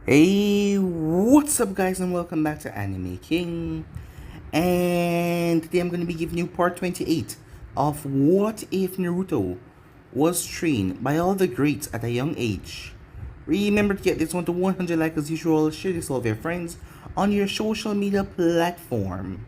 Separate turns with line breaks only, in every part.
Hey, what's up guys and welcome back to Anime King. And today I'm going to be giving you part 28 of What If Naruto Was Trained by All the Greats at a Young Age. Remember to get this one to 100 likes as usual, share this with your friends on your social media platform.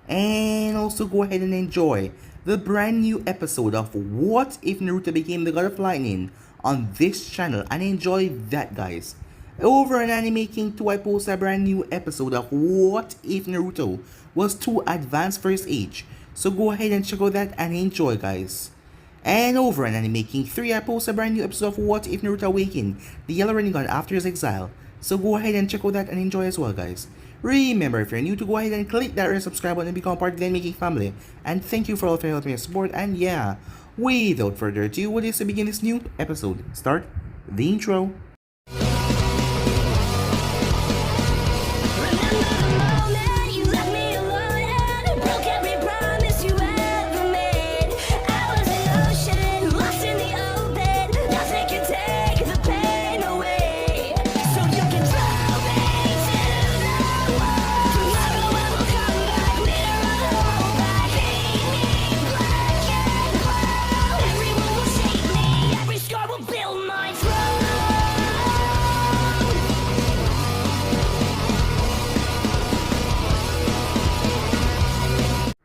And also go ahead and enjoy the brand new episode of What If Naruto Became the God of Lightning on this channel, and enjoy that guys. Over on Anime King 2, I post a brand new episode of What If Naruto Was Too Advanced for His Age. So go ahead and check out that and enjoy guys. And over on Anime King 3, I post a brand new episode of What If Naruto Awakened the Yellow Rinnegan after his exile. So go ahead and check out that and enjoy as well guys. Remember, if you're new, to go ahead and click that red subscribe button and become part of the Anime King family. And thank you for all of your help and your support. And yeah, without further ado, what is to begin this new episode? Start the intro.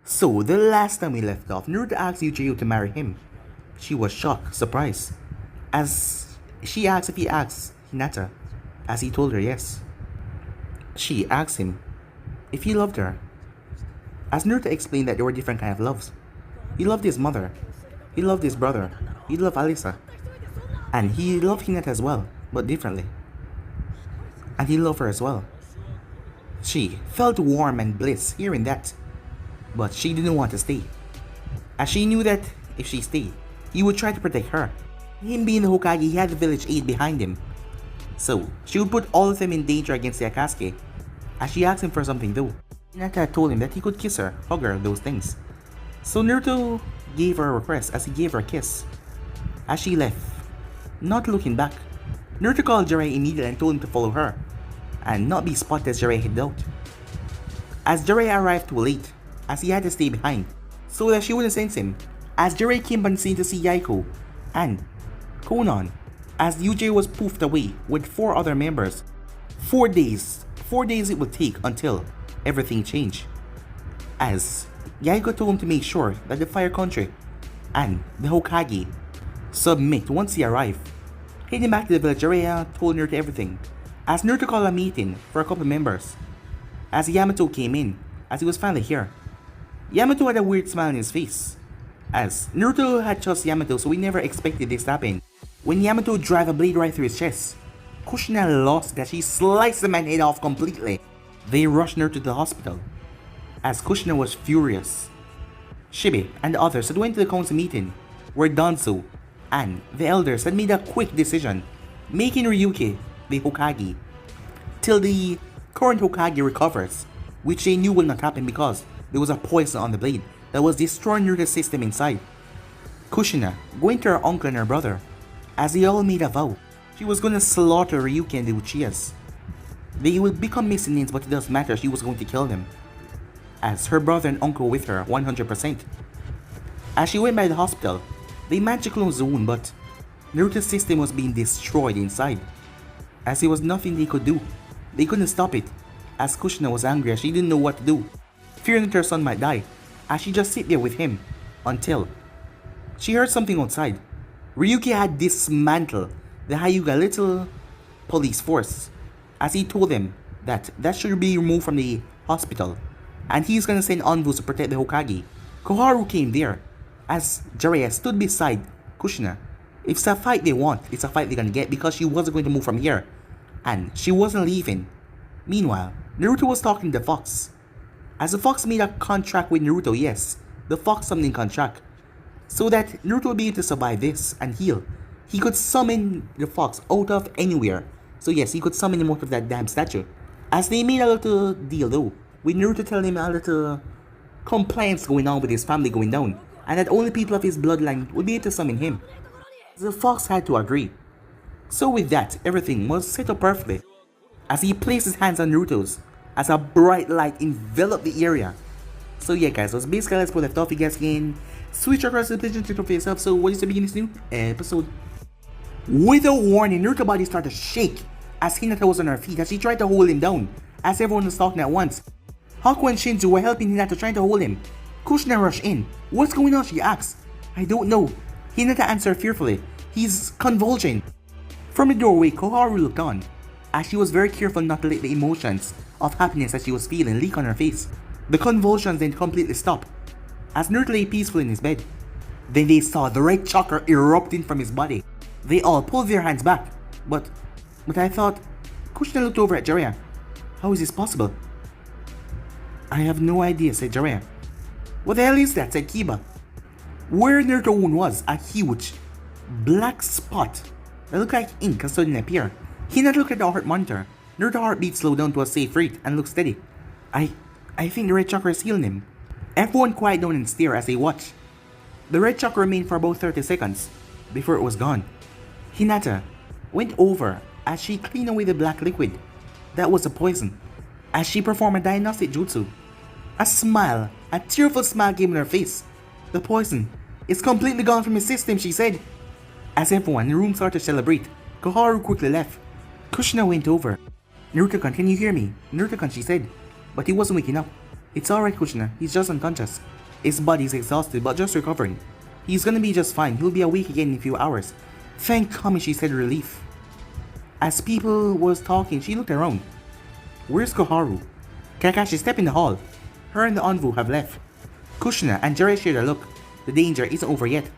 So, the last time we left off, Naruto asked Yujiyo to marry him. She was shocked, surprised, as she asked if he asked Hinata, as he told her yes. She asked him if he loved her, as Naruto explained that there were different kinds of loves. He loved his mother, he loved his brother, he loved Alisa, and he loved Hinata as well, but differently. And he loved her as well. She felt warm and bliss hearing that. But she didn't want to stay, as she knew that if she stayed, he would try to protect her. Him being the Hokage, he had the village aid behind him, so she would put all of them in danger against the Akatsuki, as she asked him for something though. Hinata told him that he could kiss her, hug her, those things. So Naruto gave her a request as he gave her a kiss. As she left, not looking back, Naruto called Jiraiya immediately and told him to follow her, and not be spotted as Jiraiya headed out. As Jiraiya arrived too late, as he had to stay behind, so that she wouldn't sense him, as Jiraiya came on scene to see Yaiko and Konan, as Yuji was poofed away with 4 other members. 4 days it would take until everything changed, as Yaiko told him to make sure that the Fire Country and the Hokage submit once he arrived. Heading back to the village, Jiraiya told Naruto everything, as Naruto called a meeting for a couple members, as Yamato came in, as he was finally here. Yamato had a weird smile on his face, as Naruto had trusted Yamato, so we never expected this to happen. When Yamato drive a blade right through his chest, Kushina lost that she sliced the man's head off completely. They rushed Naruto to the hospital, as Kushina was furious. Shibe and the others had went to the council meeting, where Danzo and the elders had made a quick decision, making Ryuki the Hokage, till the current Hokage recovers, which they knew would not happen because there was a poison on the blade that was destroying Naruto's system inside. Kushina going to her uncle and her brother, as they all made a vow. She was going to slaughter Ryuki and the Uchihas. They would become missing names, but it doesn't matter, she was going to kill them, as her brother and uncle with her 100%. As she went by the hospital, they managed to close the wound, but Naruto's system was being destroyed inside, as there was nothing they could do. They couldn't stop it, as Kushina was angry as she didn't know what to do, fearing that her son might die, as she just sit there with him, until she heard something outside. Ryuki had dismantled the Hyuga little police force, as he told them that should be removed from the hospital, and he's gonna send envoys to protect the Hokage. Koharu came there, as Jiraiya stood beside Kushina. If it's a fight they want, it's a fight they're gonna get, because she wasn't going to move from here, and she wasn't leaving. Meanwhile, Naruto was talking to the Fox, as the Fox made a contract with Naruto. Yes, the Fox summoning contract, so that Naruto would be able to survive this and heal. He could summon the Fox out of anywhere, so yes, he could summon him out of that damn statue. As they made a little deal though, with Naruto telling him a little compliance going on with his family going down, and that only people of his bloodline would be able to summon him. The Fox had to agree. So with that, everything was set up perfectly. as he placed his hands on Naruto's as a bright light enveloped the area. So yeah guys, so it's basically let's put left off. You guys can switch across the page and check it for yourself. So what is the beginning of this new episode? With a warning, Naruto's body started to shake as Hinata was on her feet as she tried to hold him down, as everyone was talking at once. Haku and Shinzu were helping Hinata trying to hold him. Kushina rushed in. What's going on, she asked. I don't know. Hinata answered fearfully. He's convulsing. From the doorway, Koharu looked on, as she was very careful not to let the emotions of happiness that she was feeling leak on her face. The convulsions then completely stopped, as Naruto lay peacefully in his bed. Then they saw the red chakra erupting from his body. They all pulled their hands back, but I thought... Kushina looked over at Jiraiya. How is this possible? I have no idea, said Jiraiya. What the hell is that, said Kiba. Where Naruto's wound was, a huge black spot that looked like ink suddenly appeared. Hinata looked at the heart monitor. Naruto's heartbeat slowed down to a safe rate and looked steady. I think the red chakra is healing him. Everyone quieted down and stared as they watched. The red chakra remained for about 30 seconds before it was gone. Hinata went over as she cleaned away the black liquid that was a poison, as she performed a diagnostic jutsu. A smile, a tearful smile came on her face. The poison is completely gone from his system, she said. As everyone in the room started to celebrate, Koharu quickly left. Kushina went over. Naruto-kun, can you hear me? Naruto-kun, she said, but he wasn't waking up. It's alright, Kushina, he's just unconscious. His body's exhausted but just recovering. He's gonna be just fine, he'll be awake again in a few hours. Thank Kami, she said in relief. As people was talking, she looked around. Where's Koharu? Kakashi, step in the hall. Her and the envoy have left. Kushina and Jiraiya shared a look. The danger isn't over yet.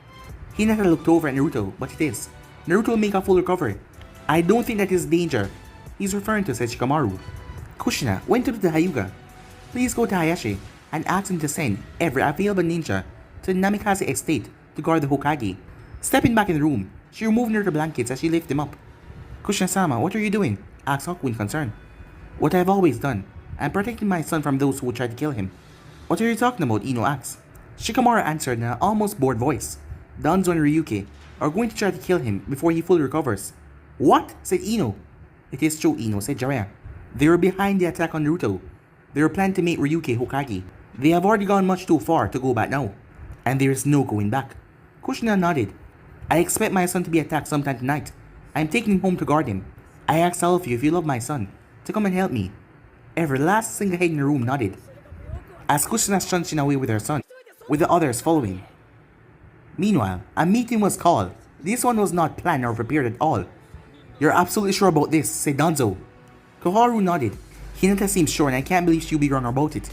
Hinata looked over at Naruto, but it is. Naruto will make a full recovery. I don't think that is danger he's referring to, said Shikamaru. Kushina went to the Hyuga. Please go to Hayashi and ask him to send every available ninja to the Namikaze estate to guard the Hokage. Stepping back in the room, she removed Naruto's blankets as she lifted him up. Kushina-sama, what are you doing? Asked Haku in concern. What I've always done. I'm protecting my son from those who would try to kill him. What are you talking about? Ino asked. Shikamaru answered in an almost bored voice. Danzo and Ryuki are going to try to kill him before he fully recovers. What? Said Ino. It is true, Ino, said Jiraiya. They were behind the attack on Naruto. They were planning to make Ryuki Hokage. They have already gone much too far to go back now. And there is no going back. Kushina nodded. I expect my son to be attacked sometime tonight. I'm taking him home to guard him. I asked all of you, if you love my son, to come and help me. Every last single head in the room nodded, as Kushina trudged away with her son, with the others following. Meanwhile, a meeting was called. This one was not planned or prepared at all. You're absolutely sure about this, said Danzo. Koharu nodded. Hinata seems sure and I can't believe she'll be wrong about it.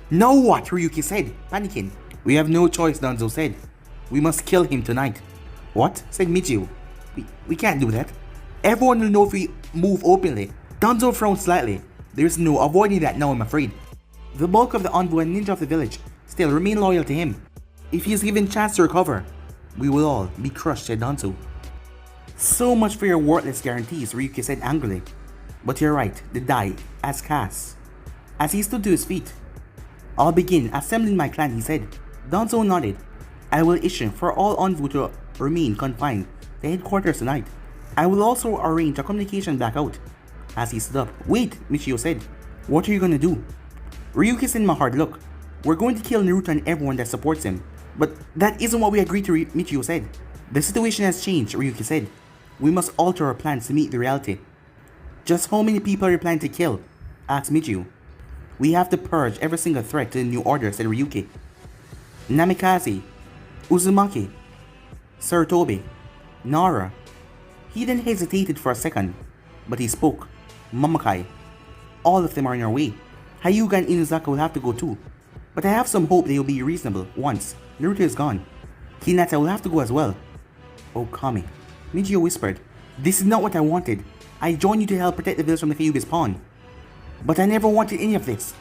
Now what? Ryuki said, panicking. We have no choice, Danzo said. We must kill him tonight. What? Said Michio. We can't do that. Everyone will know if we move openly. Danzo frowned slightly. There's no avoiding that now, I'm afraid. The bulk of the envoy and ninja of the village still remain loyal to him. If he is given chance to recover, we will all be crushed, said Danzo. So much for your worthless guarantees, Ryuki said angrily. But you're right, the die as cast. As he stood to his feet. I'll begin assembling my clan, he said. Danzo nodded. I will issue for all envoy to remain confined to headquarters tonight. I will also arrange a communication blackout. As he stood up. Wait, Michio said. What are you gonna do? Ryuki sent him a hard look. We're going to kill Naruto and everyone that supports him. But that isn't what we agreed to, Michio said. The situation has changed, Ryuki said. We must alter our plans to meet the reality. Just how many people are you planning to kill? Asked Michio. We have to purge every single threat to the new order, said Ryuki. Namikaze, Uzumaki, Sarutobi, Nara. He then hesitated for a second, but he spoke. Mamakai. All of them are on our way. Hyuga and Inuzaka will have to go too. But I have some hope they will be reasonable once Naruto is gone. Hinata will have to go as well. Oh, Kami. Michio whispered. This is not what I wanted. I joined you to help protect the village from the Kyuubi's pawn. But I never wanted any of this.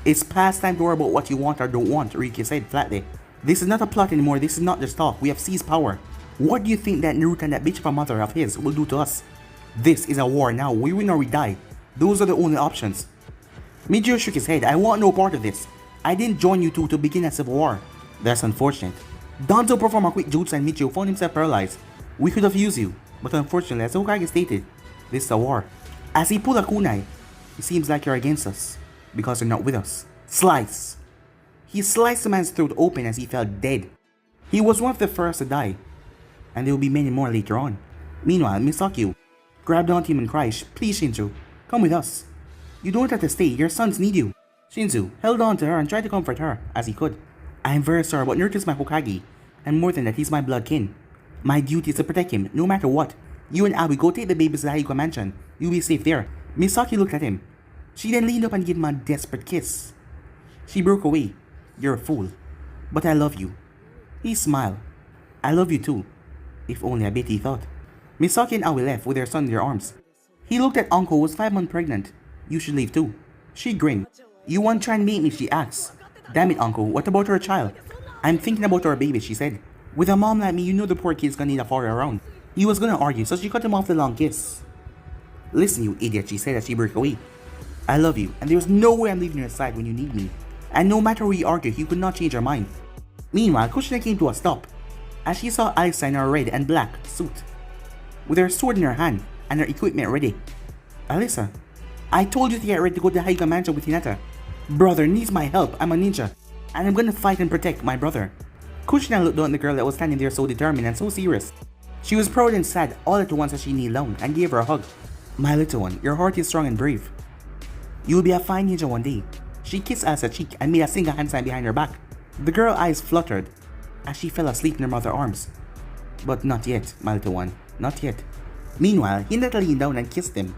It's past time to worry about what you want or don't want, Ryuki said flatly. This is not a plot anymore, this is not just talk, we have seized power. What do you think that Naruto and that bitch of a mother of his will do to us? This is a war now, we win or we die. Those are the only options. Michio shook his head. I want no part of this. I didn't join you two to begin a civil war. That's unfortunate. Danzo performed a quick jutsu and Michio found himself paralyzed. We could have used you, but unfortunately, as Hokage stated, this is a war. As he pulled a kunai, it seems like you're against us, because you're not with us. Slice! He sliced the man's throat open as he fell dead. He was one of the first to die, and there will be many more later on. Meanwhile, Misaki grabbed onto him and cried, "Please, Shinzu, come with us. You don't have to stay, your sons need you." Shinzu held on to her and tried to comfort her as he could. "I am very sorry, but Naruto is my Hokage, and more than that, he's my blood kin. My duty is to protect him, no matter what. You and I will go take the babies to the Haiku mansion. You'll be safe there." Misaki looked at him. She then leaned up and gave him a desperate kiss. She broke away. "You're a fool, but I love you." He smiled. "I love you too." If only a bit, he thought. Misaki and Aoi left with their son in their arms. He looked at Anko, who was 5 months pregnant. "You should leave too." She grinned. "You won't try and make me," she asked. "Damn it, Anko, what about our child?" "I'm thinking about our baby," she said. "With a mom like me, you know the poor kid's gonna need a father around." He was gonna argue, so she cut him off the long kiss. "Listen, you idiot," she said as she broke away. "I love you, and there's no way I'm leaving your side when you need me. And no matter we argue, you could not change your mind." Meanwhile, Kushina came to a stop as she saw Alisa in her red and black suit, with her sword in her hand and her equipment ready. "Alisa, I told you to get ready to go to the Haiga mansion with Hinata. Brother needs my help. I'm a ninja, and I'm gonna fight and protect my brother." Kushina looked down at the girl that was standing there so determined and so serious. She was proud and sad all at once as she kneeled down and gave her a hug. "My little one, your heart is strong and brave. You'll be a fine ninja one day." She kissed Alisa's cheek and made a single hand sign behind her back. The girl's eyes fluttered as she fell asleep in her mother's arms. "But not yet, my little one, not yet." Meanwhile, Hinata leaned down and kissed him.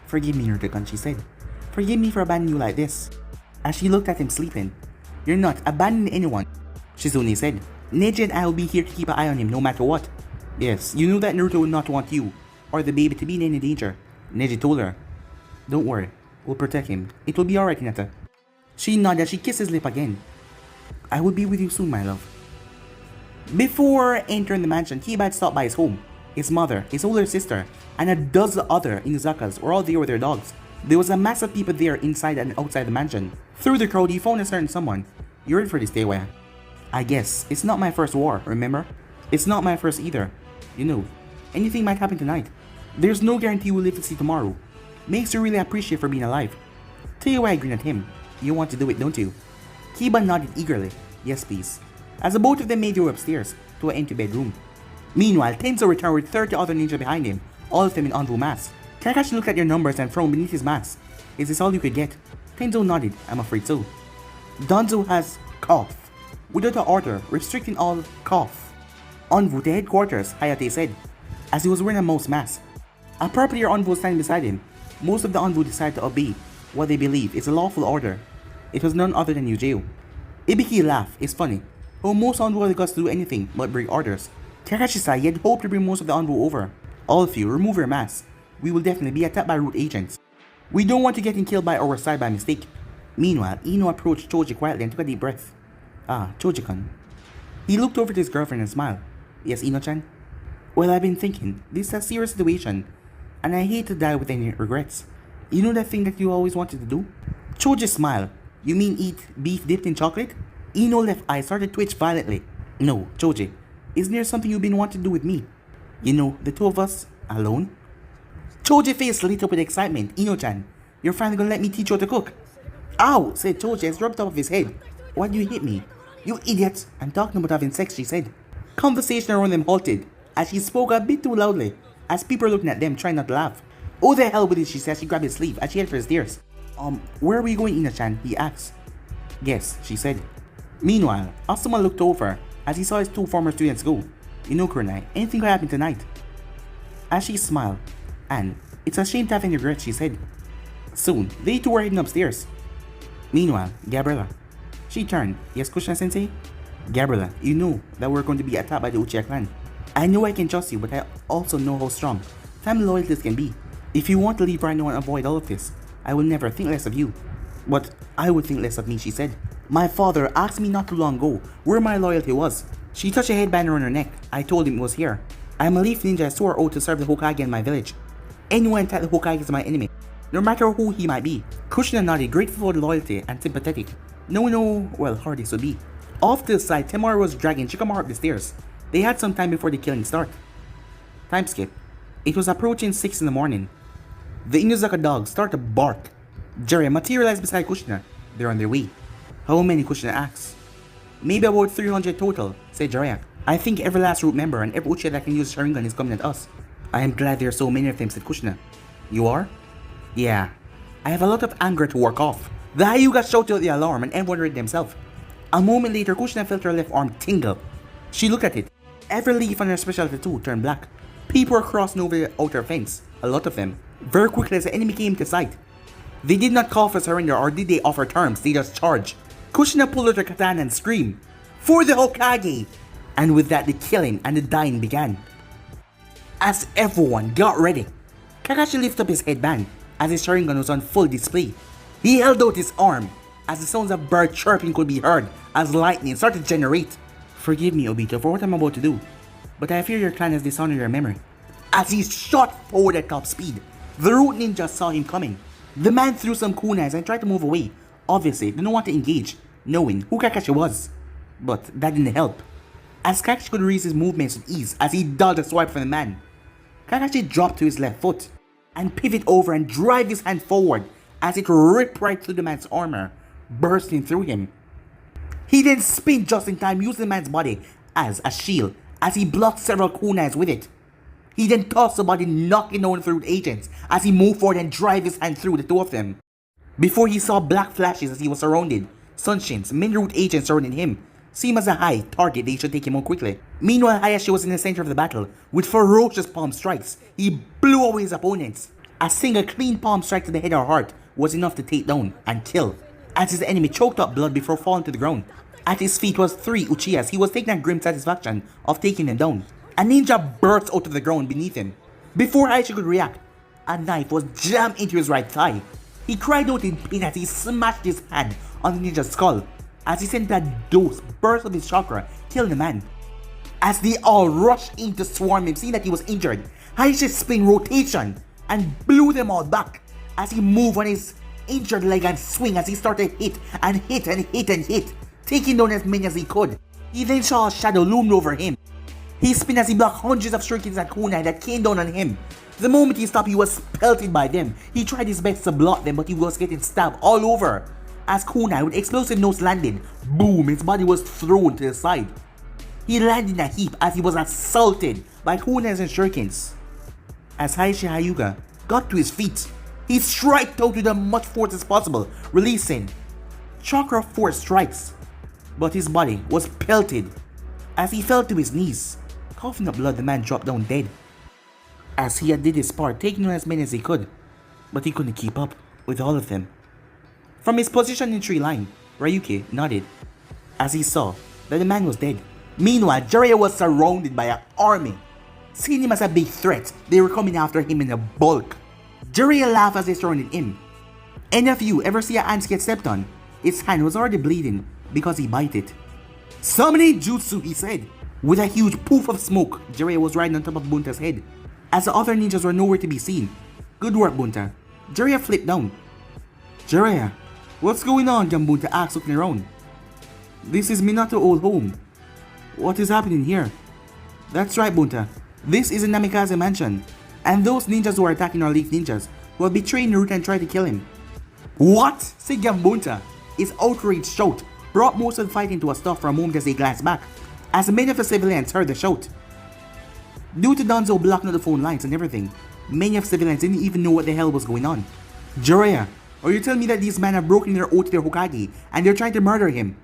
"Forgive me, Naruto-kun," she said. "Forgive me for abandoning you like this." As she looked at him sleeping. "You're not abandoning anyone," Shizune said. "Neji and I will be here to keep an eye on him no matter what." "Yes, you know that Naruto would not want you or the baby to be in any danger," Neji told her. "Don't worry, we'll protect him. It will be alright, Hinata." She nodded as she kissed his lip again. "I will be with you soon, my love." Before entering the mansion, Kiba had stopped by his home. His mother, his older sister, and a dozen other Inuzakas were all there with their dogs. There was a mass of people there inside and outside the mansion. Through the crowd, he found a certain someone. "You ready for this day, Waya?" "I guess. It's not my first war, remember? It's not my first either. You know, anything might happen tonight. There's no guarantee we'll live to see tomorrow. Makes you really appreciate for being alive." Teiwaya grinned at him. "You want to do it, don't you?" Kiba nodded eagerly. "Yes, please." As the both of them made their way upstairs to an empty bedroom. Meanwhile, Tenzo returned with 30 other ninja behind him, all of them in Anbu masks. Kakashi looked at their numbers and frowned beneath his mask. "Is this all you could get?" Tenzo nodded. "I'm afraid so." Danzo has cough. Without an order, restricting all cough. Anbu to headquarters, Hayate said, as he was wearing a mouse mask. A purple-eared Anbu was standing beside him. Most of the Anbu decided to obey what they believe is a lawful order. It was none other than Yujiro. Ibiki laughed. "It's funny how most Anbu have the guts to do anything but break orders." Kakashi said he had hoped to bring most of the Anbu over. "All of you, remove your masks. We will definitely be attacked by root agents. We don't want you getting killed by our side by mistake." Meanwhile, Ino approached Choji quietly and took a deep breath. "Ah, Choji-kun." He looked over to his girlfriend and smiled. "Yes, Ino-chan?" "Well, I've been thinking, this is a serious situation, and I hate to die with any regrets. You know that thing that you always wanted to do?" Choji smiled. "You mean eat beef dipped in chocolate?" Ino's left eye started to twitch violently. "No, Choji. Isn't there something you've been wanting to do with me? You know, the two of us, alone?" Choji's face lit up with excitement. "Ino-chan, you're finally gonna let me teach you how to cook." "Ow!" said Choji as rubbed top of his head. "Why do you hit me?" "You idiot! I'm talking about having sex," she said. Conversation around them halted as she spoke a bit too loudly, as people were looking at them trying not to laugh. "Oh, the hell with it," she said. She grabbed his sleeve as she headed for his stairs. Where are we going, Ino-chan?" he asked. "Guess," she said. Meanwhile, Asuma looked over as he saw his two former students go. "You know, Kurenai, anything could happen tonight." As she smiled, "And it's a shame to have any regrets," she said. Soon, they two were heading upstairs. Meanwhile, Gabriella. She turned. "Yes, Kushina-sensei?" "Gabriella, you know that we're going to be attacked by the Uchiha clan. I know I can trust you, but I also know how strong family loyalties can be. If you want to leave right now and avoid all of this, I will never think less of you." "But I would think less of me," she said. "My father asked me not too long ago where my loyalty was." She touched a headband around her neck. "I told him it was here. I am a leaf ninja. I swore oath to serve the Hokage in my village. Anyone attack the Hokage is my enemy, no matter who he might be." Kushina nodded, grateful for the loyalty and sympathetic. No, well, hard this would be. Off to the side, Temari was dragging Shikamaru up the stairs. They had some time before the killing started. Time skip. It was approaching 6 in the morning. The Inuzaka dogs start to bark. Jiraiya materialized beside Kushina. They're on their way. How many, Kushina asks. Maybe about 300 total, said Jiraiya. I think every last root member and every Uchiha that can use Sharingan is coming at us. I am glad there are so many of them, said Kushina. You are? Yeah. I have a lot of anger to work off. The Hyuga shouted out the alarm and everyone read themselves. A moment later, Kushina felt her left arm tingle. She looked at it. Every leaf on her special tattoo turned black. People were crossing over the outer fence, a lot of them, very quickly as the enemy came to sight. They did not call for surrender or did they offer terms, they just charged. Kushina pulled out her katana and screamed, "For the Hokage!" And with that the killing and the dying began. As everyone got ready, Kakashi lifted up his headband as his Sharingan was on full display. He held out his arm as the sounds of bird chirping could be heard as lightning started to generate. Forgive me, Obito, for what I'm about to do, but I fear your clan has dishonored your memory. As he shot forward at top speed, the root ninja saw him coming. The man threw some kunais and tried to move away. Obviously, they didn't want to engage, knowing who Kakashi was. But that didn't help, as Kakashi could read his movements with ease as he dulled a swipe from the man. Kakashi dropped to his left foot and pivot over and drive his hand forward as it ripped right through the man's armor, bursting through him. He then spin just in time using the man's body as a shield as he blocked several kunais with it. He then tossed the body, knocking down the root agents as he moved forward and drive his hand through the two of them. Before he saw black flashes as he was surrounded, Sunshins, many root agents surrounding him, seemed as a high target they should take him out quickly. Meanwhile, Hayashi was in the center of the battle. With ferocious palm strikes, he blew away his opponents. A single clean palm strike to the head or heart was enough to take down and kill, as his enemy choked up blood before falling to the ground. At his feet was 3 Uchihas. He was taking a grim satisfaction of taking them down. A ninja burst out of the ground beneath him. Before Hayashi could react, a knife was jammed into his right thigh. He cried out in pain as he smashed his hand on the ninja's skull, as he sent that dose burst of his chakra, killing the man. As they all rushed in to swarm him, seeing that he was injured, Hayashi spin rotation and blew them all back as he moved on his injured leg and swing as he started hit and hit and hit and hit, taking down as many as he could. He then saw a shadow loom over him. He spun as he blocked hundreds of shurikens and kunai that came down on him. The moment he stopped, he was pelted by them. He tried his best to block them, but he was getting stabbed all over. As kunai with explosive notes landed, boom, his body was thrown to the side. He landed in a heap as he was assaulted by kunais and shurikens. As Hayashi Hyuga got to his feet, he struck out with as much force as possible, releasing chakra force strikes. But his body was pelted. As he fell to his knees, coughing up blood, the man dropped down dead. As he had did his part, taking on as many as he could, but he couldn't keep up with all of them. From his position in tree line, Ryuki nodded as he saw that the man was dead. Meanwhile, Jiraiya was surrounded by an army. Seeing him as a big threat, they were coming after him in a bulk. Jiraiya laughed as they surrounded him. Any of you ever see an ant get stepped on? Its hand was already bleeding because he bit it. Summoning jutsu, he said. With a huge poof of smoke, Jiraiya was riding on top of Bunta's head, as the other ninjas were nowhere to be seen. Good work, Bunta. Jiraiya flipped down. Jiraiya, what's going on? Bunta asked, looking around. This is Minato old home. What is happening here? That's right, Bunta. This is a Namikaze mansion, and those ninjas who are attacking our Leaf ninjas who have betrayed Naruto and tried to kill him. What? Said Bunta. His outraged shout brought most of the fighting to a stop for a moment as they glanced back, as many of the civilians heard the shout. Due to Danzo blocking the phone lines and everything, many of the civilians didn't even know what the hell was going on. Jiraiya, are you telling me that these men have broken their oath to their Hokage and they're trying to murder him?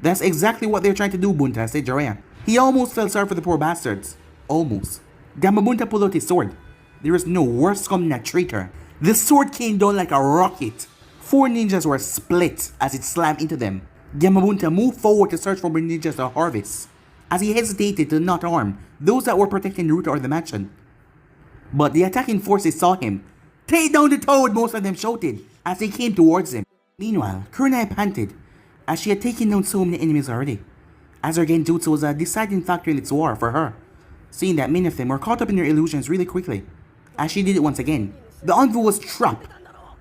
That's exactly what they're trying to do, Bunta, said Jiraiya. He almost felt sorry for the poor bastards. Almost. Bunta pulled out his sword. There is no worse scum than a traitor. The sword came down like a rocket. 4 ninjas were split as it slammed into them. Bunta moved forward to search for more ninjas to harvest, as he hesitated to not harm those that were protecting Naruto or the mansion. But the attacking forces saw him. Take down the toad, most of them shouted as they came towards him. Meanwhile, Kurenai panted as she had taken down so many enemies already, as her genjutsu was a deciding factor in its war for her, seeing that many of them were caught up in their illusions really quickly. As she did it once again, the Anvu was trapped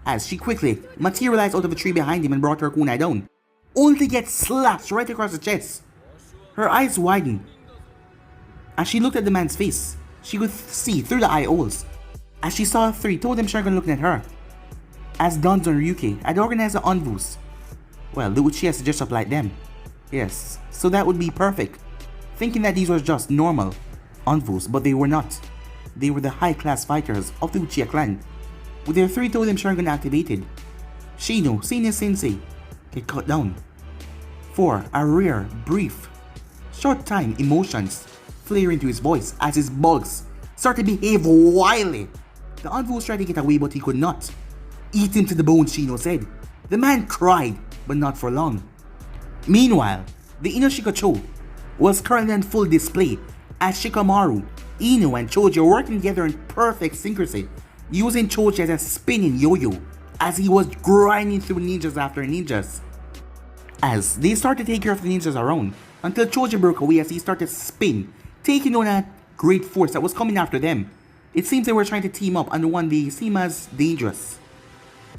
as she quickly materialized out of a tree behind him and brought her kunai down, only to get slashed right across the chest. Her eyes widened. As she looked at the man's face, she could see through the eye holes. As she saw three, told them Sharingan looking at her. As Danzo and Ryuki had organized the envoys. Well, the Uchiha suggested up like them. Yes, so that would be perfect. Thinking that these were just normal envoys, but they were not. They were the high-class fighters of the Uchiha clan. With their three totem Sharingan activated, Shino, Senior Sensei, get cut down. For a rare, brief, short time, emotions flare into his voice as his bugs started to behave wildly. The envoys tried to get away, but he could not. Eat him to the bone, Shino said. The man cried, but not for long. Meanwhile, the Inoshika-cho was currently on full display as Shikamaru, Ino and Choji were working together in perfect synchrony, using Choji as a spinning yo-yo as he was grinding through ninjas after ninjas. As they started to take care of the ninjas around, until Choji broke away as he started to spin, taking on a great force that was coming after them. It seems they were trying to team up under one they seem as dangerous.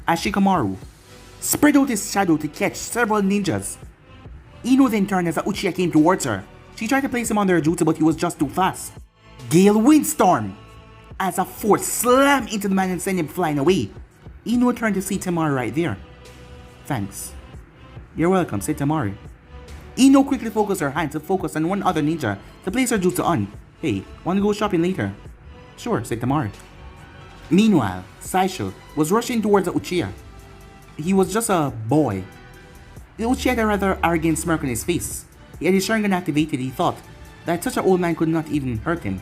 As Shikamaru spread out his shadow to catch several ninjas, Ino then turned as the Uchiha came towards her. She tried to place him under her jutsu, but he was just too fast. Gale Windstorm! As a force slammed into the man and sent him flying away. Ino turned to see Temari right there. Thanks. You're welcome, said Temari. Ino quickly focused her hand to focus on one other ninja to place her jutsu on. Hey, wanna go shopping later? Sure, said Temari. Meanwhile, Saisho was rushing towards the Uchiha. He was just a boy. The Uchiha had a rather arrogant smirk on his face. He had his Sharingan activated. He thought that such an old man could not even hurt him.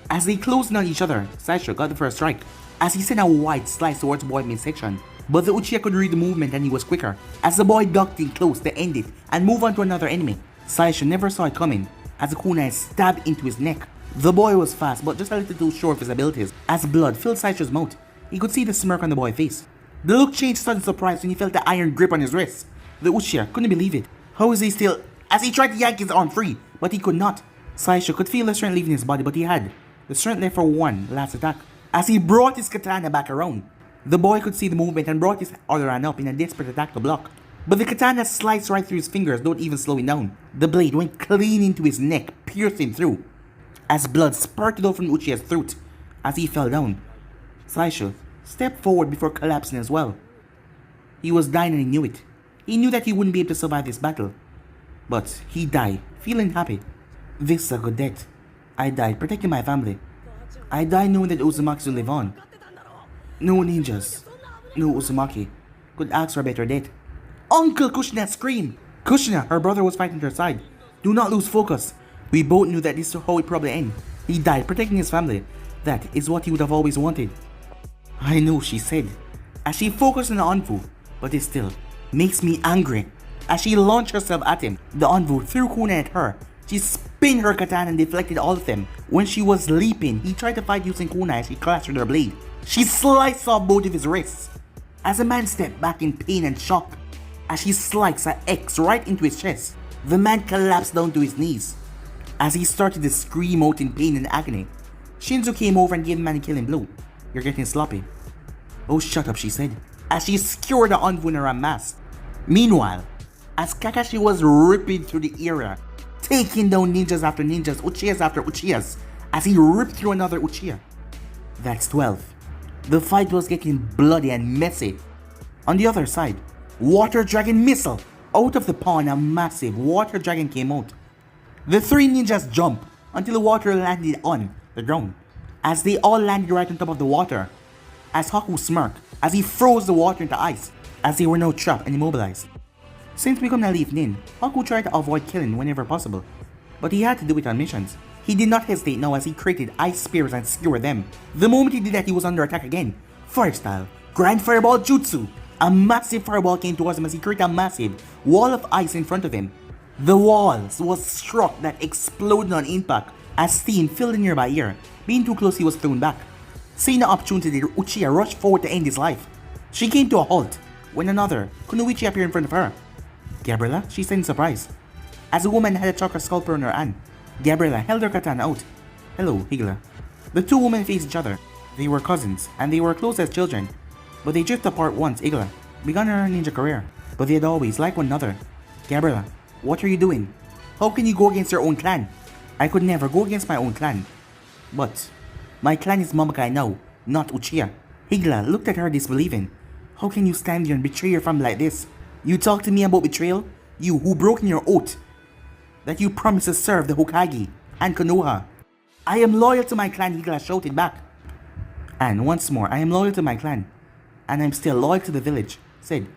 As they closed in on each other, Saisho got the first strike as he sent a wide slice towards the boy midsection. But the Uchiha could read the movement and he was quicker. As the boy ducked in close to end it and move on to another enemy, Saisho never saw it coming as the kunai stabbed into his neck. The boy was fast but just a little too sure of his abilities. As blood filled Saisho's mouth, he could see the smirk on the boy's face. The look changed sudden surprise when he felt the iron grip on his wrist. The Uchiha couldn't believe it. How is he still? As he tried to yank his arm free, but he could not. Saisho could feel the strength leaving his body, but he had the strength left for one last attack. As he brought his katana back around, the boy could see the movement and brought his other hand up in a desperate attack to block. But the katana sliced right through his fingers, not even slowing down. The blade went clean into his neck, piercing through. As blood spurted out from Uchiha's throat as he fell down, Saisho stepped forward before collapsing as well. He was dying and he knew it. He knew that he wouldn't be able to survive this battle. But he died, feeling happy. This is a good death. I died protecting my family. I died knowing that Uzumaki will live on. No ninjas, no Uzumaki could ask for a better death. Uncle Kushina screamed. Kushina, her brother, was fighting at her side. Do not lose focus. We both knew that this is how it would probably end. He died protecting his family. That is what he would have always wanted. I know, she said, as she focused on the envoy, but it still makes me angry. As she launched herself at him, the envoy threw kunai at her. She spun her katana and deflected all of them. When she was leaping, he tried to fight using kunai as she clashed with her blade. She sliced off both of his wrists. As the man stepped back in pain and shock, as she sliced an X right into his chest, the man collapsed down to his knees. As he started to scream out in pain and agony, Shinzo came over and gave the man a killing blow. You're getting sloppy. Oh, shut up, she said, as she skewered the envoy in her mask. Meanwhile, as Kakashi was ripping through the area, taking down ninjas after ninjas, Uchihas after Uchihas, as he ripped through another Uchiha. That's 12. The fight was getting bloody and messy. On the other side, Water Dragon Missile. Out of the pond, a massive Water Dragon came out. The three ninjas jumped until the water landed on the ground. As they all landed right on top of the water, as Haku smirked as he froze the water into ice, as they were now trapped and immobilized. Since becoming a leaf nin, Haku tried to avoid killing whenever possible, but he had to do it on missions. He did not hesitate now as he created ice spears and skewered them. The moment he did that, he was under attack again. Fire style, Grand Fireball Jutsu. A massive fireball came towards him as he created a massive wall of ice in front of him. The walls was struck that exploded on impact as steam filled the nearby air. Being too close, he was thrown back. Seeing the opportunity, the Uchiha rushed forward to end his life. She came to a halt when another Kunoichi appeared in front of her. Gabriella, she said in surprise. As the woman had a chakra sculptor in her hand, Gabriella held her katana out. Hello, Higla. The two women faced each other. They were cousins, and they were close as children. But they drifted apart once Higla began her ninja career. But they had always liked one another. Gabriella, what are you doing? How can you go against your own clan? I could never go against my own clan. But my clan is Mamakai now. not Uchiha. Higla looked at her disbelieving. How can you stand here and betray your family like this? You talk to me about betrayal? You who broken your oath that you promised to serve the Hokage and Konoha. I am loyal to my clan, Higla shouted back. And once more, I am loyal to my clan. And I'm still loyal to the village, said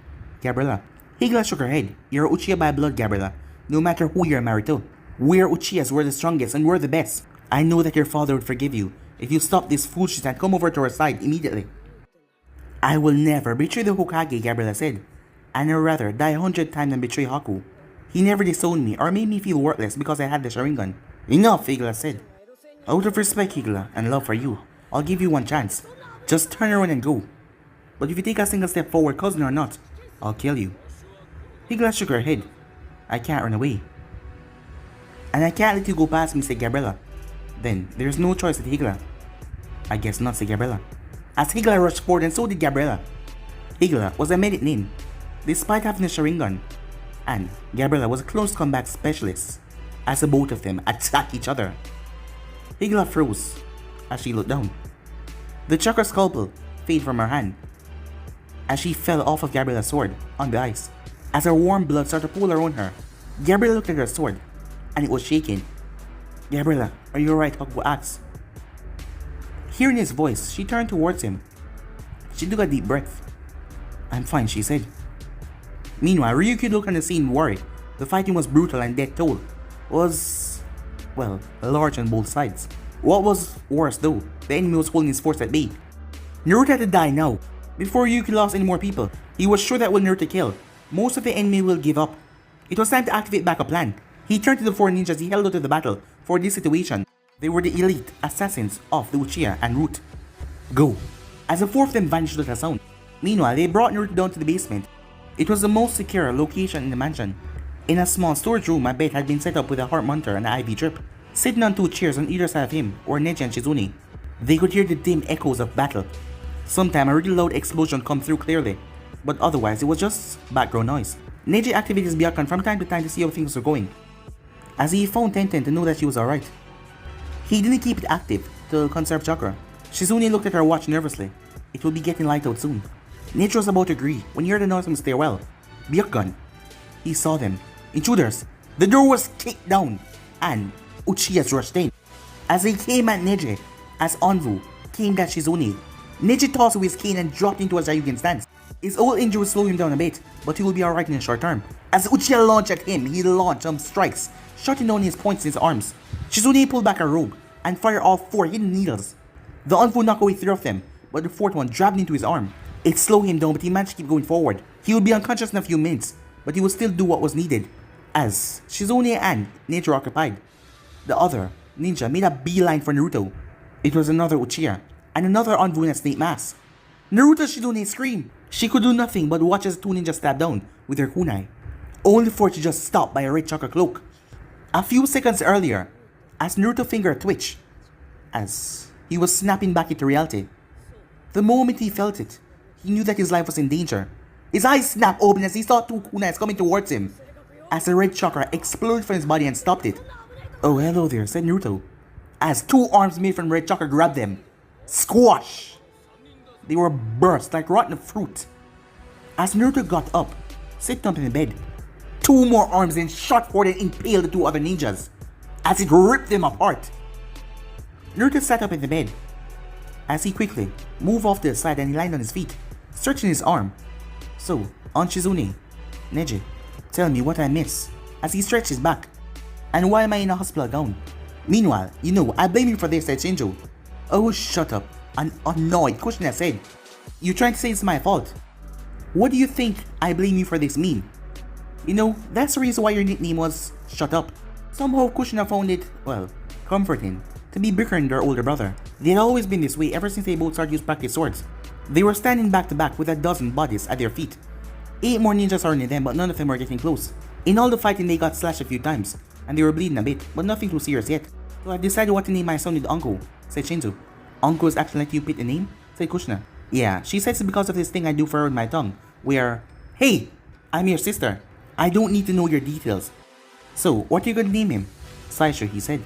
Gabriella. Higla shook her head. You're Uchiha by blood, Gabriella, no matter who you're married to. We're Uchihas, we're the strongest, and we're the best. I know that your father would forgive you if you stop this foolishness and come over to our side immediately. I will never betray the Hokage, Gabriella said. And I'd rather die 100 times than betray Haku. He never disowned me or made me feel worthless because I had the Sharingan. Enough, Higla said. Out of respect, Higla, and love for you, I'll give you one chance. Just turn around and go. But if you take a single step forward, cousin or not, I'll kill you. Higla shook her head. I can't run away. And I can't let you go past me, said Gabriella. Then, there's no choice, said Higla. I guess not, said Gabriella. As Higla rushed forward, and so did Gabriella. Higla was a medic name, despite having a Sharingan, and Gabriella was a close combat specialist, as the both of them attacked each other. Higla froze as she looked down. The chakra scalpel faded from her hand as she fell off of Gabriella's sword on the ice. As her warm blood started to pool around her, Gabriella looked at her sword, and it was shaking. Gabriella, are you alright? Haku asked. Hearing his voice, she turned towards him. She took a deep breath. I'm fine, she said. Meanwhile, Ryuki looked on the scene worried. The fighting was brutal and death toll was, well, large on both sides. What was worse though, the enemy was holding his force at bay. Naruto had to die now. Before Ryuki lost any more people, he was sure that when Naruto killed, most of the enemy will give up. It was time to activate backup plan. He turned to the four ninjas he held out of the battle for this situation. They were the elite assassins of the Uchiha and Root. Go. As the four of them vanished without a sound. Meanwhile, they brought Naruto down to the basement. It was the most secure location in the mansion. In a small storage room, a bed had been set up with a heart monitor and an IV drip. Sitting on two chairs on either side of him were Neji and Shizune. They could hear the dim echoes of battle. Sometimes a really loud explosion come through clearly, but otherwise it was just background noise. Neji activated his Byakugan from time to time to see how things were going, as he phoned Tenten to know that she was alright. He didn't keep it active to conserve chakra. Shizune looked at her watch nervously. It will be getting light out soon. Neji was about to agree when he heard a noise from the stairwell. Byakugan. He saw them. Intruders. The door was kicked down, and Uchihas rushed in. As they came at Neji, as Anvu came at Shizune, Neji tossed away his cane and dropped into a Ryugen stance. His old injury would slow him down a bit, but he will be alright in the short term. As Uchiha launched at him, he launched some strikes, shutting down his points in his arms. Shizune pulled back her robe and fired all four hidden needles. The Anvu knocked away three of them, but the fourth one jabbed into his arm. It slowed him down, but he managed to keep going forward. He would be unconscious in a few minutes, but he would still do what was needed. As Shizune and Neji were occupied, the other ninja made a beeline for Naruto. It was another Uchiha, and another Anvu in a snake mask. Naruto Shizune screamed. She could do nothing but watch as the two ninjas stabbed down with their kunai, only for it to just stop by a red chakra cloak. A few seconds earlier, as Naruto's finger twitched, as he was snapping back into reality. The moment he felt it, he knew that his life was in danger. His eyes snapped open as he saw two kunais coming towards him, as the red chakra exploded from his body and stopped it. Oh, hello there, said Naruto, as two arms made from red chakra grabbed them. Squash! They were burst like rotten fruit. As Naruto got up, sitting up in the bed, two more arms then shot forward and impaled the two other ninjas, as it ripped them apart. Naruto sat up in the bed, as he quickly moved off to the side and he lined on his feet, stretching his arm. So, Aunt Shizune, Neji, tell me what I miss, as he stretched his back. And why am I in a hospital gown? Meanwhile, you know, I blame you for this, said Shinjo. Oh, shut up, an annoyed Kushina said. You trying to say it's my fault? What do you think I blame you for this mean? You know, that's the reason why your nickname was Shut Up. Somehow Kushina found it, well, comforting to be bickering with their older brother. They had always been this way ever since they both started to practice swords. They were standing back to back with a dozen bodies at their feet. 8 more ninjas surrounded them, but none of them were getting close. In all the fighting, they got slashed a few times, and they were bleeding a bit, but nothing too serious yet. So I decided what to name my son with Uncle, said Shinzo. Uncle is acting like you picked a name, said Kushina. Yeah, she says it's because of this thing I do for her with my tongue, where, hey, I'm your sister. I don't need to know your details. So, what are you gonna name him? Saisho, he said.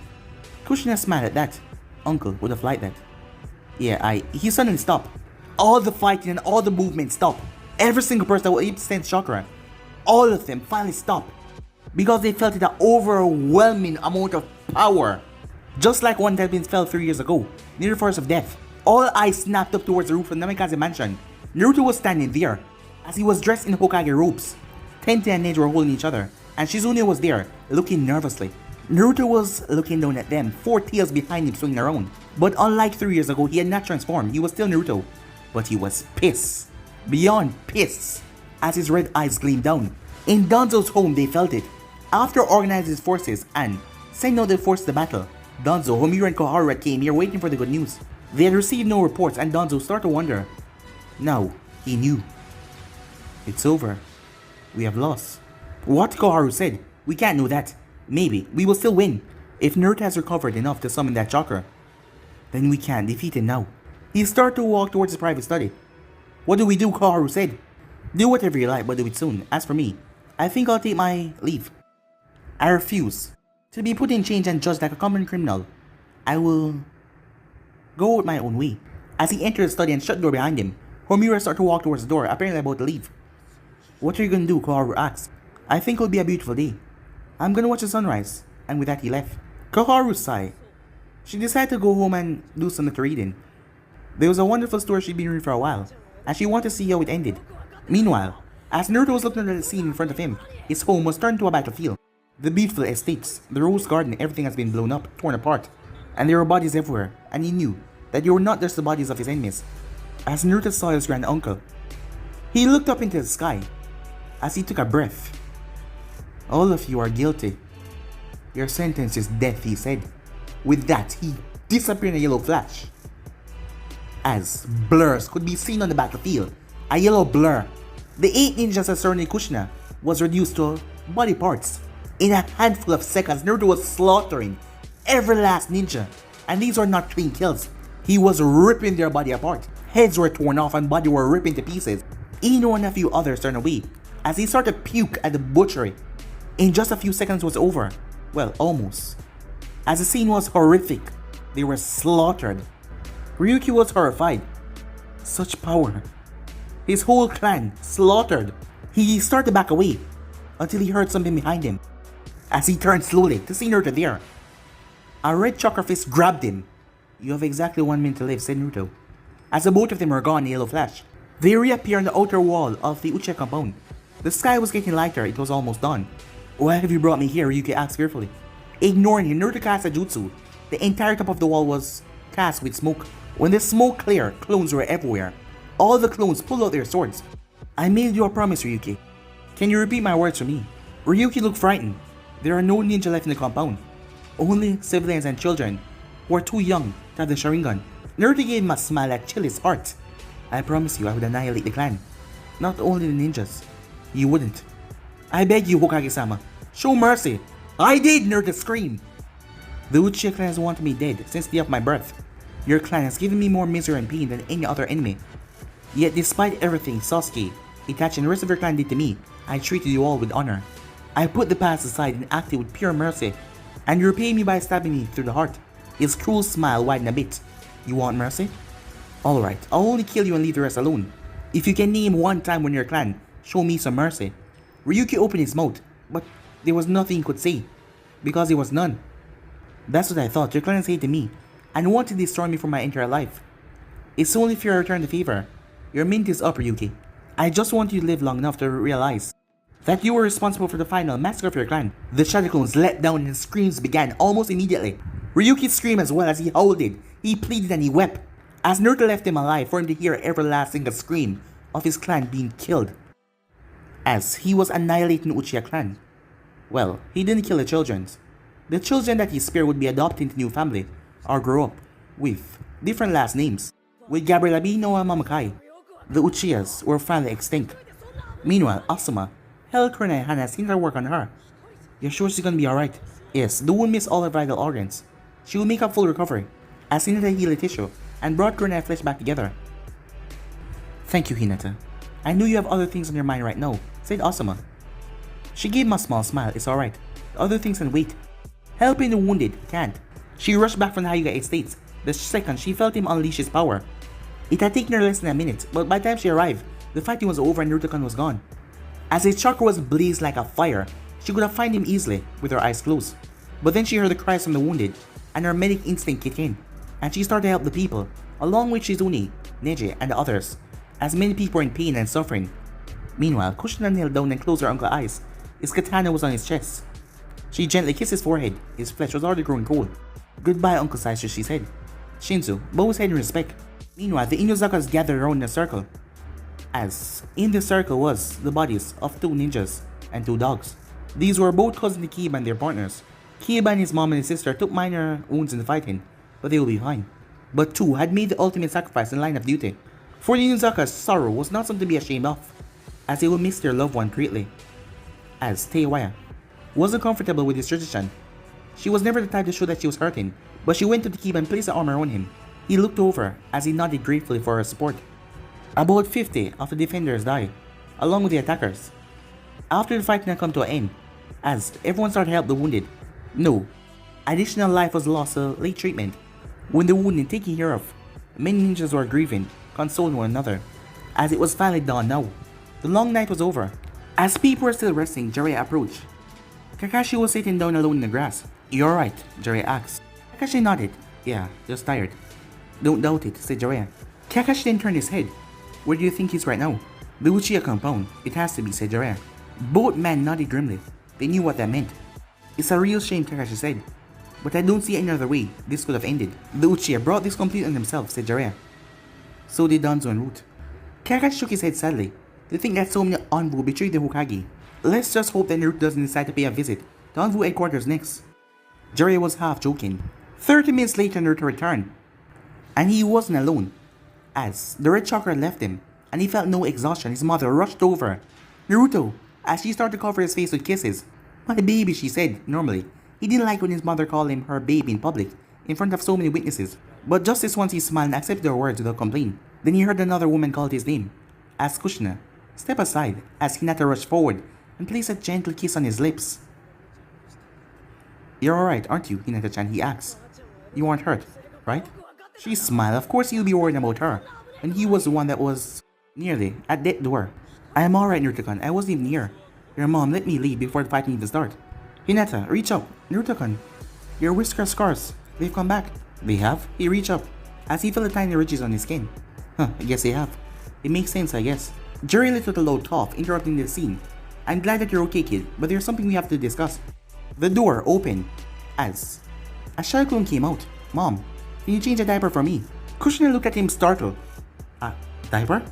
Kushina smiled at that. Uncle would have liked that. Yeah, he suddenly stopped. All the fighting and all the movement stopped. Every single person that was able to sense chakra, all of them finally stopped. Because they felt that overwhelming amount of power. Just like one that had been felt 3 years ago, near the forest of death. All eyes snapped up towards the roof of Namikaze mansion. Naruto was standing there, as he was dressed in Hokage robes. Tente and Neji were holding each other, and Shizune was there, looking nervously. Naruto was looking down at them, 4 tails behind him swinging around. But unlike 3 years ago, he had not transformed, he was still Naruto. But he was pissed. Beyond pissed, as his red eyes gleamed down. In Danzo's home, they felt it. After organizing his forces and sending out their forces to battle, Danzo, Homura, and Koharu came here waiting for the good news. They had received no reports, and Danzo started to wonder. Now, he knew. It's over. We have lost. What Koharu said, we can't know that. Maybe, we will still win. If Naruto has recovered enough to summon that chakra, then we can defeat him now. He started to walk towards his private study. What do we do? Koharu said. Do whatever you like, but do it soon. As for me, I think I'll take my leave. I refuse to be put in chains and judged like a common criminal. I will go with my own way. As he entered the study and shut the door behind him, Homura started to walk towards the door, apparently about to leave. What are you gonna do? Koharu asked. I think it'll be a beautiful day. I'm gonna watch the sunrise. And with that he left. Koharu sighed. She decided to go home and do some little reading. There was a wonderful story she'd been reading for a while, and she wanted to see how it ended. Meanwhile, as Naruto was looking at the scene in front of him, his home was turned to a battlefield. The beautiful estates, the rose garden, everything has been blown up, torn apart, and there were bodies everywhere, and he knew that they were not just the bodies of his enemies. As Naruto saw his grand uncle, he looked up into the sky as he took a breath. All of you are guilty. Your sentence is death, he said. With that, he disappeared in a yellow flash. As blurs could be seen on the battlefield, a yellow blur, the 8 ninjas of Uzumaki Kushina was reduced to body parts. In a handful of seconds, Naruto was slaughtering every last ninja, and these were not clean kills. He was ripping their body apart. Heads were torn off and bodies were ripped into pieces. Ino and a few others turned away as he started to puke at the butchery. In just a few seconds it was over. Well, almost. As the scene was horrific, they were slaughtered. Ryuki was horrified. Such power. His whole clan slaughtered. He started to back away until he heard something behind him. As he turned slowly to see Naruto there, a red chakra fist grabbed him. You have exactly 1 minute to live, said Naruto. As the both of them were gone in a yellow flash, they reappeared on the outer wall of the Uchiha compound. The sky was getting lighter, it was almost dawn. Why have you brought me here? Ryuki asked fearfully. Ignoring him, Naruto cast a jutsu. The entire top of the wall was cast with smoke. When the smoke cleared, clones were everywhere. All the clones pulled out their swords. I made you a promise, Ryuki. Can you repeat my words for me? Ryuki looked frightened. There are no ninja left in the compound. Only civilians and children who are too young to have the Sharingan. Naruto gave him a smile that chilled his heart. I promise you I would annihilate the clan. Not only the ninjas. You wouldn't. I beg you, Hokage-sama. Show mercy. I did, Naruto screamed. The Uchiha clan has wanted me dead since the day of my birth. Your clan has given me more misery and pain than any other enemy. Yet despite everything Sasuke, Itachi and the rest of your clan did to me, I treated you all with honor. I put the past aside and acted with pure mercy, and you repay me by stabbing me through the heart. His cruel smile widened a bit. You want mercy? Alright, I'll only kill you and leave the rest alone. If you can name one time when your clan show me some mercy. Ryuki opened his mouth, but there was nothing he could say, because there was none. That's what I thought. Your clan hated me, and wanted to destroy me for my entire life. It's only fair I return the favor. Your mint is up, Ryuki. I just want you to live long enough to realize that you were responsible for the final massacre of your clan. The shadow clones let down and screams began almost immediately. Ryuki screamed as well as he howled it. He pleaded and he wept, as Naruto left him alive for him to hear every last single scream of his clan being killed. As he was annihilating the Uchiha clan. Well, he didn't kill the children. The children that he spared would be adopted into new family, or grow up, with different last names. With Gabriel Abino and Mamakai, the Uchihas were finally extinct. Meanwhile, Asuma held Kurina and Hana seen her work on her. You're sure she's gonna be alright? Yes, the wound missed all her vital organs. She will make a full recovery, as Hinata healed the tissue and brought Kurina and flesh back together. Thank you, Hinata. I know you have other things on your mind right now, said Asuma. She gave him a small smile. It's alright. The other things can wait. Helping the wounded can't. She rushed back from the Hyuga estates The second she felt him unleash his power. It had taken her less than a minute, but by the time she arrived, the fighting was over and Naruto-kun was gone. As his chakra was blazed like a fire, she could have found him easily with her eyes closed. But then she heard the cries from the wounded, and her medic instinct kicked in, and she started to help the people, along with Shizune, Neji, and the others, as many people were in pain and suffering. Meanwhile, Kushina knelt down and closed her uncle's eyes. His katana was on his chest. She gently kissed his forehead. His flesh was already growing cold. "Goodbye, Uncle Saisu," she said. Shinzu bowed his head in respect. Meanwhile, the Inuzakas gathered around in a circle, as in the circle was the bodies of 2 ninjas and 2 dogs. These were both cousins to Kyuubi and their partners. Kyuubi and his mom and his sister took minor wounds in the fighting, but they will be fine. But 2 had made the ultimate sacrifice in line of duty. For the Inuzakas, sorrow was not something to be ashamed of, as they will miss their loved one greatly. As Teiwaya wasn't comfortable with this tradition. She was never the type to show that she was hurting, but she went to the Kyuubi and placed her arm around him. He looked over as he nodded gratefully for her support. About 50 of the defenders died, along with the attackers. After the fighting had come to an end, as everyone started to help the wounded, no additional life was lost to late treatment. When the wounded taken care of, many ninjas were grieving, consoling one another, as it was finally dawn now. The long night was over. As people were still resting, Jiraiya approached. Kakashi was sitting down alone in the grass. "You alright?" Jiraiya asked. Kakashi nodded. "Yeah, just tired." "Don't doubt it," said Jiraiya. Kakashi then turned his head. "Where do you think he's right now?" "The Uchiha compound. It has to be," said Jiraiya. Both men nodded grimly. They knew what that meant. "It's a real shame," Kakashi said. "But I don't see any other way this could have ended. The Uchiha brought this complete on themselves," said Jiraiya. "So did Danzo and Root." Kakashi shook his head sadly. To think that so many Anbu betrayed the Hokage. Let's just hope that Naruto doesn't decide to pay a visit to Anbu headquarters next. Jiraiya was half joking. 30 minutes later, Naruto returned. And he wasn't alone, as the red chakra left him, and he felt no exhaustion. His mother rushed over. "Naruto," as she started to cover his face with kisses. "My baby," she said normally. He didn't like when his mother called him her baby in public, in front of so many witnesses. But just this once he smiled and accepted her words without complaint. Then he heard another woman call his name. Asked Kushina. "Step aside," as Hinata rushed forward and placed a gentle kiss on his lips. "You're alright, aren't you, Hinata-chan?" he asked. "You aren't hurt, right?" She smiled. Of course he'll be worried about her, and he was the one that was nearly at that door. "I am alright, Naruto-kun. I wasn't even near. Your mom let me leave before the fighting even start." "Hinata, reach up. Naruto-kun, your whisker scars. They've come back." "They have?" He reached up, as he felt the tiny ridges on his skin. "Huh, I guess they have. It makes sense, I guess." Jerry let out a loud cough, interrupting the scene. "I'm glad that you're okay, kid, but there's something we have to discuss." The door opened, as a Shaolin came out. "Mom, can you change a diaper for me?" Kushina looked at him startled. Diaper?"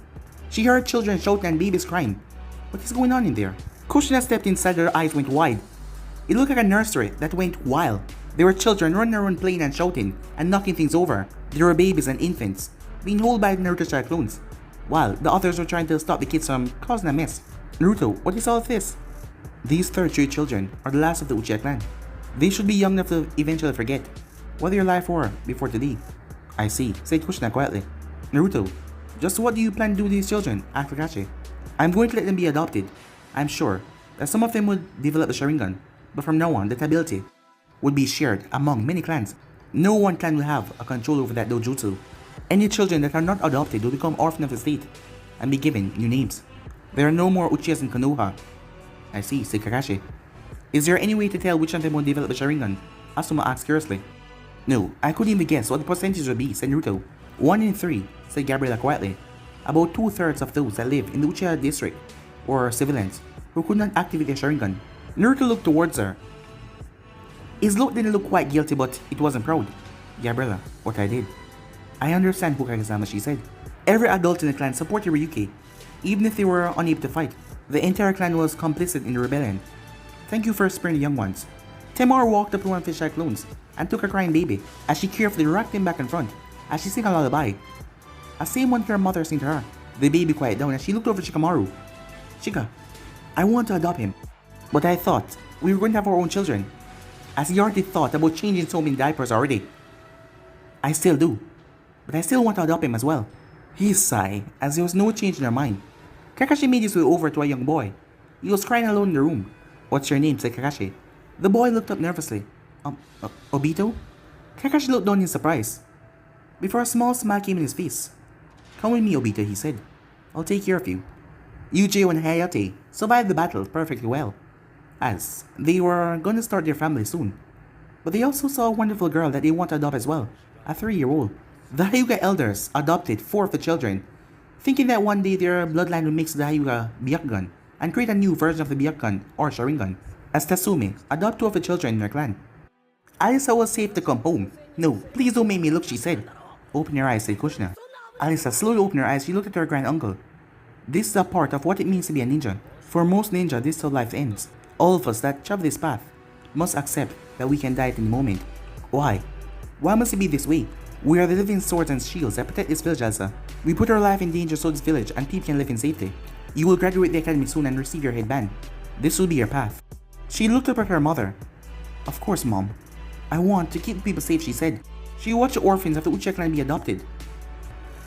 She heard children shouting and babies crying. What is going on in there? Kushina stepped inside. Her eyes went wide. It looked like a nursery that went wild. There were children running around playing and shouting and knocking things over. There were babies and infants being held by Naruto clones, while the others were trying to stop the kids from causing a mess. "Naruto, what is all of this?" "These third three children are the last of the Uchiha clan. They should be young enough to eventually forget what their life were before today." "I see," said Kushina quietly. "Naruto, just what do you plan to do with these children?" asked Kakashi. "I'm going to let them be adopted. I'm sure that some of them would develop the Sharingan, but from now on, that ability would be shared among many clans. No one clan will have a control over that dojutsu. Any children that are not adopted will become orphans of the state and be given new names. There are no more Uchihas in Konoha." "I see," said Kakashi. "Is there any way to tell which of them will develop the Sharingan?" Asuma asked curiously. "No, I couldn't even guess what the percentage would be," said Naruto. 1 in 3, said Gabriella quietly. "About 2/3 of those that live in the Uchiha district were civilians who could not activate their Sharingan." Naruto looked towards her. His look didn't look quite guilty, but it wasn't proud. "Gabriella, what I did." "I understand, Hokage-sama," she said. "Every adult in the clan supported Ryuki, even if they were unable to fight. The entire clan was complicit in the rebellion. Thank you for sparing the young ones." Temar walked up to one of his clones and took a crying baby as she carefully rocked him back in front as she sang a lullaby, a same one her mother sang to her. The baby quieted down as she looked over Shikamaru. "Shika, I want to adopt him, but I thought we were going to have our own children." As he already thought about changing so many diapers already. "I still do, but I still want to adopt him as well." He sighed as there was no change in her mind. Kakashi made his way over to a young boy. He was crying alone in the room. "What's your name?" said Kakashi. The boy looked up nervously. Obito?" Kakashi looked down in surprise. before a small smile came in his face. "Come with me, Obito," he said. "I'll take care of you." Yuji and Hayate survived the battle perfectly well, as they were gonna start their family soon. But they also saw a wonderful girl that they want to adopt as well, a 3-year-old. The Hyuga elders adopted 4 of the children, thinking that one day their bloodline would mix the Hyuga Byakugan and create a new version of the Byakugan or Sharingan, as Tatsume adopted 2 of the children in their clan. "Alisa was safe to come home. No, please don't make me look," she said. "Open your eyes," said Kushina. Alisa slowly opened her eyes. She looked at her grand uncle. This is a part of what it means to be a ninja. For most ninja, this is how life ends. All of us that travel this path must accept that we can die at any moment. Why? Why must it be this way? We are the living swords and shields that protect this village, Alisa. We put our life in danger so this village and people can live in safety. You will graduate the academy soon and receive your headband. This will be your path." She looked up at her mother. "Of course, Mom. I want to keep people safe," she said. She watched the orphans of the Uchiha clan be adopted.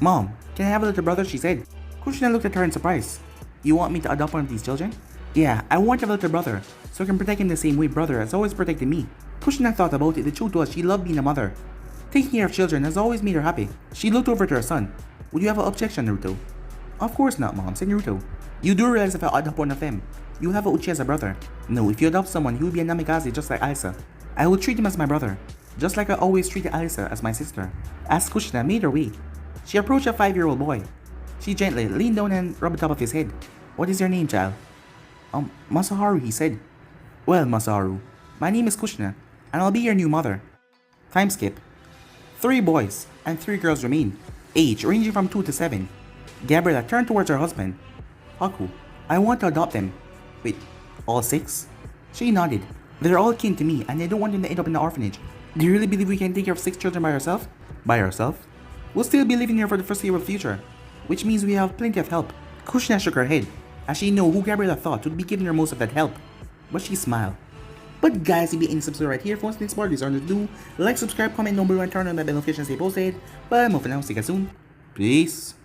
"Mom, can I have a little brother?" she said. Kushina looked at her in surprise. "You want me to adopt one of these children?" "Yeah, I want to have a little brother, so I can protect him the same way brother has always protected me." Kushina thought about it. The truth was she loved being a mother. Taking care of children has always made her happy. She looked over to her son. "Would you have an objection, Naruto?" "Of course not, Mom," said Naruto. "You do realize if I adopt one of them, you'll have a Uchiha as a brother. No, if you adopt someone, he will be a Namikaze just like Alisa. I will treat him as my brother, just like I always treated Alisa as my sister." As Kushina made her way, she approached a 5-year-old boy. She gently leaned down and rubbed the top of his head. "What is your name, child?" Masaharu," he said. "Well, Masaharu, my name is Kushina, and I'll be your new mother." Time skip. 3 boys and 3 girls remain, age ranging from 2 to 7. Gabriella turned towards her husband. "Haku, I want to adopt them." "Wait, all 6? She nodded. "They're all kin to me, and I don't want them to end up in the orphanage." "Do you really believe we can take care of 6 children by ourselves?" "By ourselves? We'll still be living here for the foreseeable future, which means we have plenty of help." Kushina shook her head, as she knew who Gabriella thought would be giving her most of that help. But she smiled. But guys, if you ain't subscribed right here, for next part, these are to do. Like, subscribe, comment, number 1, turn on the bell notifications stay posted. But I'm off for now. See you guys soon. Peace.